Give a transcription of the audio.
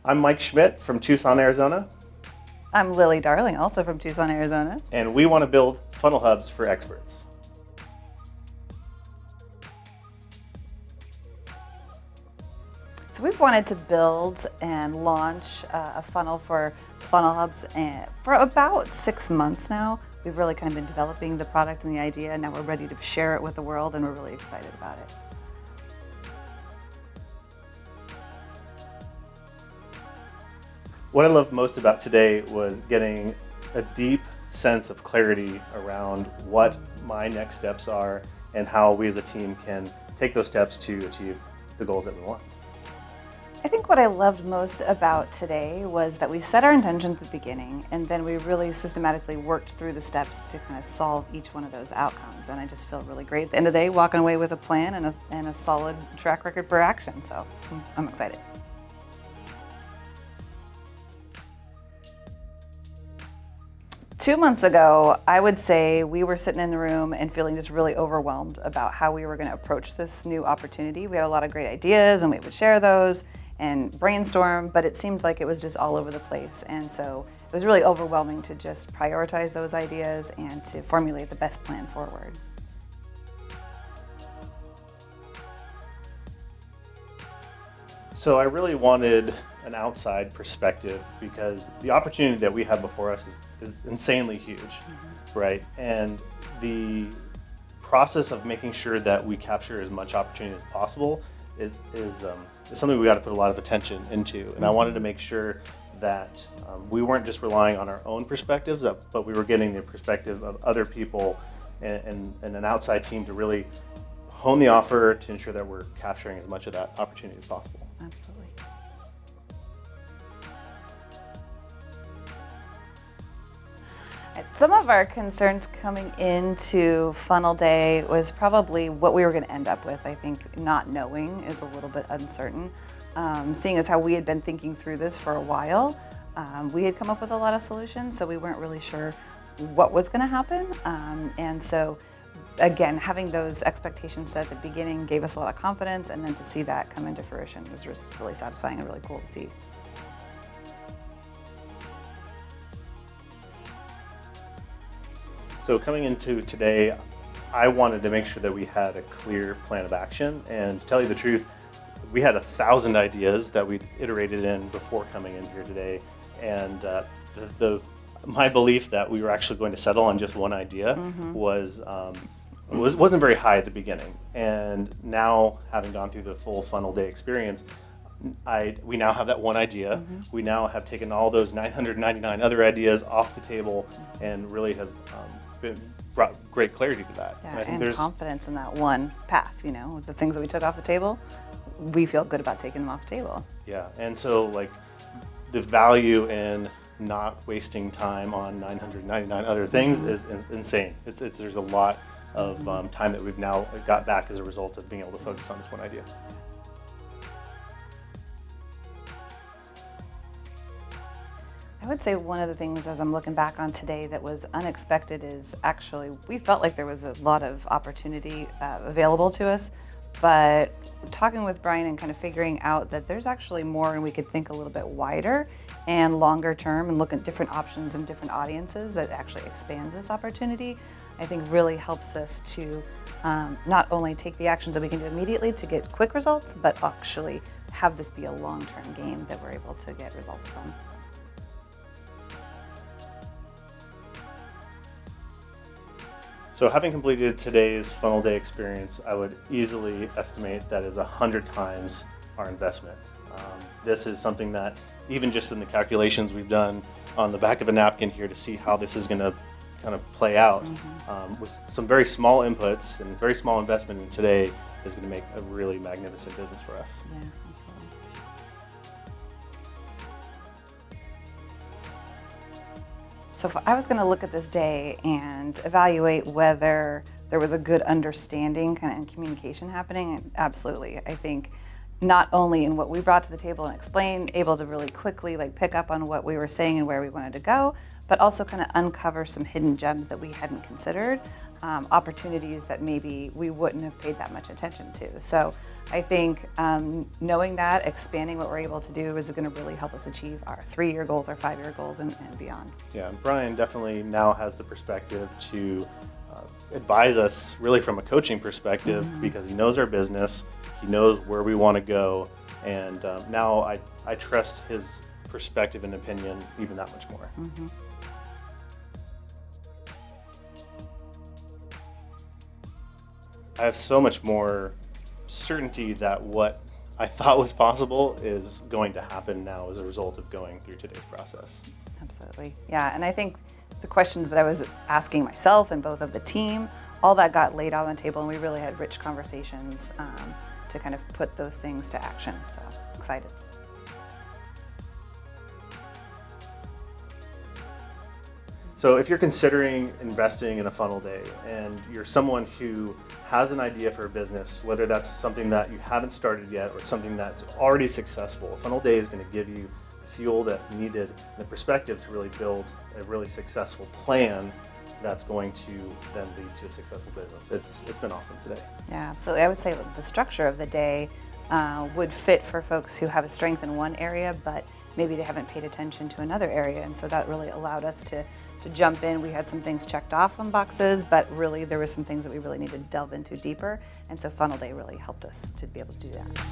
I'm Mike Schmidt from Tucson, Arizona, I'm Lilly Darling, also from Tucson, Arizona. and we want to build funnel hubs for experts. So we've wanted to build and launch a funnel for funnel hubs for about 6 months now. We've really kind of been developing the product and the idea, and now we're ready to share it with the world, and we're really excited about it. What I loved most about today was getting a deep sense of clarity around what my next steps are and how we as a team can take those steps to achieve the goals that we want. I think what I loved most about today was that we set our intentions at the beginning, and then we really systematically worked through the steps to kind of solve each one of those outcomes. And I just feel really great at the end of the day, walking away with a plan and a solid track record for action. So I'm excited. Two months ago, I would say we were sitting in the room and feeling just really overwhelmed about how we were going to approach this new opportunity. We had a lot of great ideas and we would share those and brainstorm, but it seemed like it was just all over the place. And so it was really overwhelming to just prioritize those ideas and to formulate the best plan forward. So I really wanted an outside perspective because the opportunity that we have before us is insanely huge, right? And the process of making sure that we capture as much opportunity as possible is something we got to put a lot of attention into. And I wanted to make sure that we weren't just relying on our own perspectives, but we were getting the perspective of other people and an outside team to really hone the offer to ensure that we're capturing as much of that opportunity as possible. Absolutely. Some of our concerns coming into funnel day was probably what we were going to end up with. I think not knowing is a little bit uncertain. Seeing as how we had been thinking through this for a while, we had come up with a lot of solutions, so we weren't really sure what was going to happen. And so, again, having those expectations set at the beginning gave us a lot of confidence, and then to see that come into fruition was just really satisfying and really cool to see. So coming into today, I wanted to make sure that we had a clear plan of action. And to tell you the truth, we had 1,000 ideas that we'd iterated in before coming in here today. And my belief that we were actually going to settle on just one idea wasn't very high at the beginning. And now, having gone through the full funnel day experience, we now have that one idea. We now have taken all those 999 other ideas off the table and really have brought great clarity to that. Yeah, and confidence in that one path, with the things that we took off the table, we feel good about taking them off the table. Yeah, and so like the value in not wasting time on 999 other things is insane. There's a lot of time that we've now got back as a result of being able to focus on this one idea. I would say one of the things as I'm looking back on today that was unexpected is actually we felt like there was a lot of opportunity available to us, but talking with Bryan and kind of figuring out that there's actually more and we could think a little bit wider and longer term and look at different options and different audiences that actually expands this opportunity, I think really helps us to not only take the actions that we can do immediately to get quick results, but actually have this be a long-term game that we're able to get results from. So having completed today's funnel day experience, I would easily estimate that is 100 times our investment. This is something that even just in the calculations we've done on the back of a napkin here to see how this is going to kind of play out with some very small inputs and very small investment in today is going to make a really magnificent business for us. Yeah, absolutely. So if I was going to look at this day and evaluate whether there was a good understanding kind of and communication happening, absolutely. I think not only in what we brought to the table and explained, able to really quickly pick up on what we were saying and where we wanted to go, but also kind of uncover some hidden gems that we hadn't considered. opportunities that maybe we wouldn't have paid that much attention to. So I think knowing that, expanding what we're able to do is going to really help us achieve our 3-year goals, our 5-year goals, and beyond. Yeah, and Bryan definitely now has the perspective to advise us really from a coaching perspective, because he knows our business, he knows where we want to go, and now I trust his perspective and opinion even that much more. I have so much more certainty that what I thought was possible is going to happen now as a result of going through today's process. Absolutely. Yeah, and I think the questions that I was asking myself and both of the team, all that got laid out on the table, and we really had rich conversations to kind of put those things to action. So excited. So if you're considering investing in a funnel day and you're someone who has an idea for a business, whether that's something that you haven't started yet or something that's already successful, a funnel day is going to give you the fuel that's needed and the perspective to really build a really successful plan that's going to then lead to a successful business. It's been awesome today. Yeah, absolutely. I would say the structure of the day would fit for folks who have a strength in one area, but maybe they haven't paid attention to another area, and so that really allowed us to jump in. We had some things checked off on boxes, but really there were some things that we really needed to delve into deeper, and so Funnel Day really helped us to be able to do that.